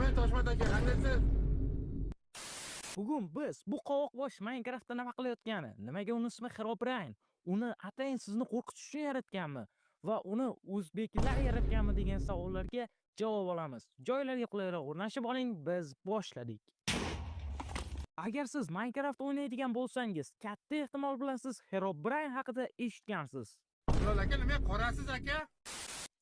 Rahmat Toshmat aka, qandaysiz? Bugun biz bu qovoqbosh Minecraftda nima qilayotgani, nimaga uni ismi Herobrine, uni atayin sizni qo'rqitish uchun yaratganmi va uni o'zbeklar yaratganmi degan savollarga javob olamiz. Joylarga qulayroq o'rnashib oling, biz boshladik. Agar siz Minecraft o'ynaydigan bo'lsangiz, katta ehtimol bilan siz Herobrine haqida eshitgansiz. Bilal aka, nima qorasiz aka?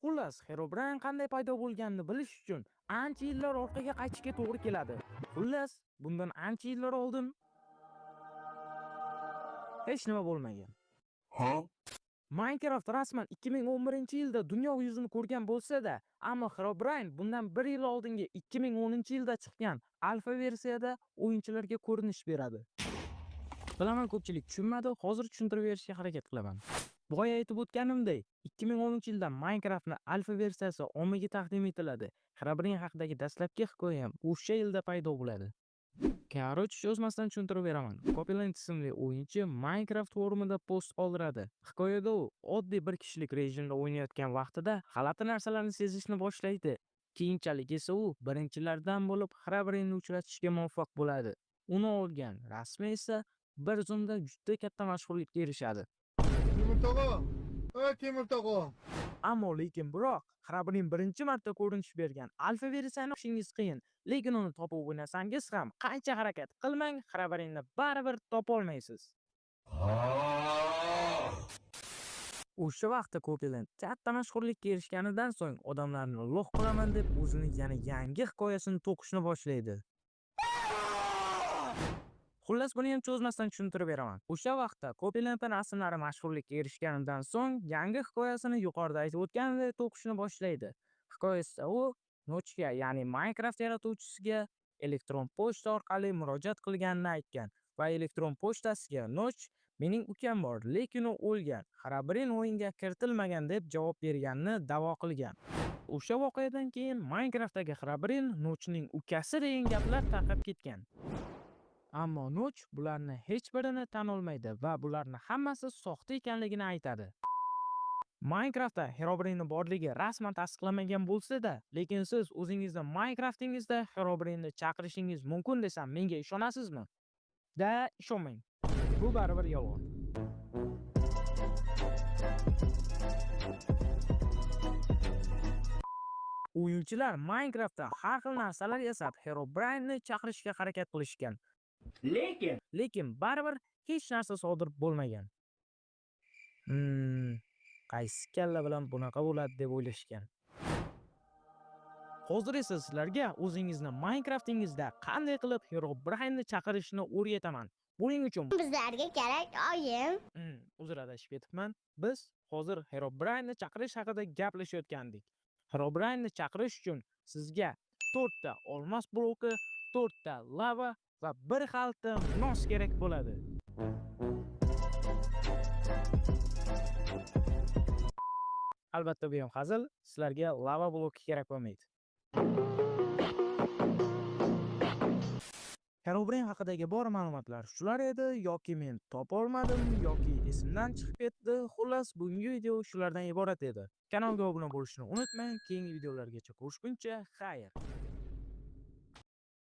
Xullas, Herobrine qanday paydo bo'lganini bilish uchun ancha yillar orqaga qaytishga to'g'ri keladi. Xullas, bundan ancha yillar oldin hech nima bo'lmagan. Minecraft rasman 2011-yilda dunyo yuzini ko'rgan bo'lsa-da, ammo Herobrine bundan 1 yil oldingi 2010-yilda chiqqan alfa versiyada o'yinchilarga ko'rinish beradi. Bilaman ko'pchilik tushunmadi, hozir tushuntirib berishga harakat qilaman. Boya aytib o'tganimdek, 2010-yilda Minecraftning alfa versiyasi ommaga taqdim etiladi. Herobrine haqidagi dastlabki hikoya ham o'sha yilda paydo bo'ladi. Korotch yozmasdan tushuntirib beraman. Copyland ismli o'yinchi Minecraft forumida post qoldiradi. Hikoyada u oddiy bir kishilik rejimda o'ynayotgan vaqtida g'alati narsalarni sezishni boshlaydi. Keyinchalik esa u birinchilardan bo'lib Herobrine'ni uchratishga muvaffaq bo'ladi. Uni olgan rasmi esa bir zumda juda katta mashhurlikka erishadi. Timur tog'a. Timur tog'a. Ammo lekin biroq Herobrine birinchi marta ko'rinish bergan alfa versiyani o'qishingiz qiyin. Lekin uni topib o'ynasangiz ham qancha harakat qilmang, Herobrine'ni baribir topa olmaysiz. O'sha vaqtda Copyland katta mashhurlikka erishganidan so'ng odamlarni lo'q qilaman deb o'zining yana yangi hikoyasini to'qishni boshlaydi. Xullas, buni ham cho'zmasdan tushuntirib beraman. O'sha vaqtda Copylandning rasmlari mashhurlikka erishganidan so'ng yangi hikoyasini yuqorida aytib o'tganimdek to'qishni boshlaydi. Hikoyasida u Notchga, ya'ni Minecraft yaratuvchisiga elektron pochta orqali murojaat qilganini aytgan va elektron pochtasiga Notch "Mening ukam bor, lekin u o'lgan. Herobrine o'yinga kiritilmagan" deb javob berganini da'vo qilgan. O'sha voqeadan keyin Minecraftdagi Herobrine Notchning ukasi degan gaplar tarqab ketgan. Ammo Notch bularni hech birini tan olmaydi va bularning hammasi soxta ekanligini aytadi. Minecraftda Herobrine'ning borligi rasman tasdiqlanmagan bo'lsa-da, lekin siz o'zingizning Minecraftingizda Herobrine'ni chaqirishingiz mumkin desam, menga ishonasizmi? Ishonmang. Bu baribir yolg'on. O'yinchilar Minecraftda har xil narsalar yasab, Herobrine'ni chaqirishga harakat qilishgan. Lekin baribir hech narsa sodir bo'lmagan. Qaysi kalla bilan bunaqa bo'ladi deb o'ylashgan. Hozir esa sizlarga o'zingizni Minecraftingizda qanday qilib Herobrine'ni chaqirishni o'rgataman. Buning uchun bizlarga kerak oyim. Uzr adashib ketibman. Biz hozir Herobrine'ni chaqirish haqida gaplashayotgandik. Herobrine'ni chaqirish uchun sizga 4 ta olmos bloki, 4 ta lava va bir xalta nos kerak bo'ladi. Albatta bu ham hazil, sizlarga lava bloki kerak bo'lmaydi. Herobrine haqidagi bor ma'lumotlar shular edi, yoki men topa olmadim, yoki esimdan chiqib ketdi. Xullas, bugungi video shulardan iborat edi. Kanalga obuna bo'lishni unutmang. Keyingi videolargacha ko'rishguncha, xayr.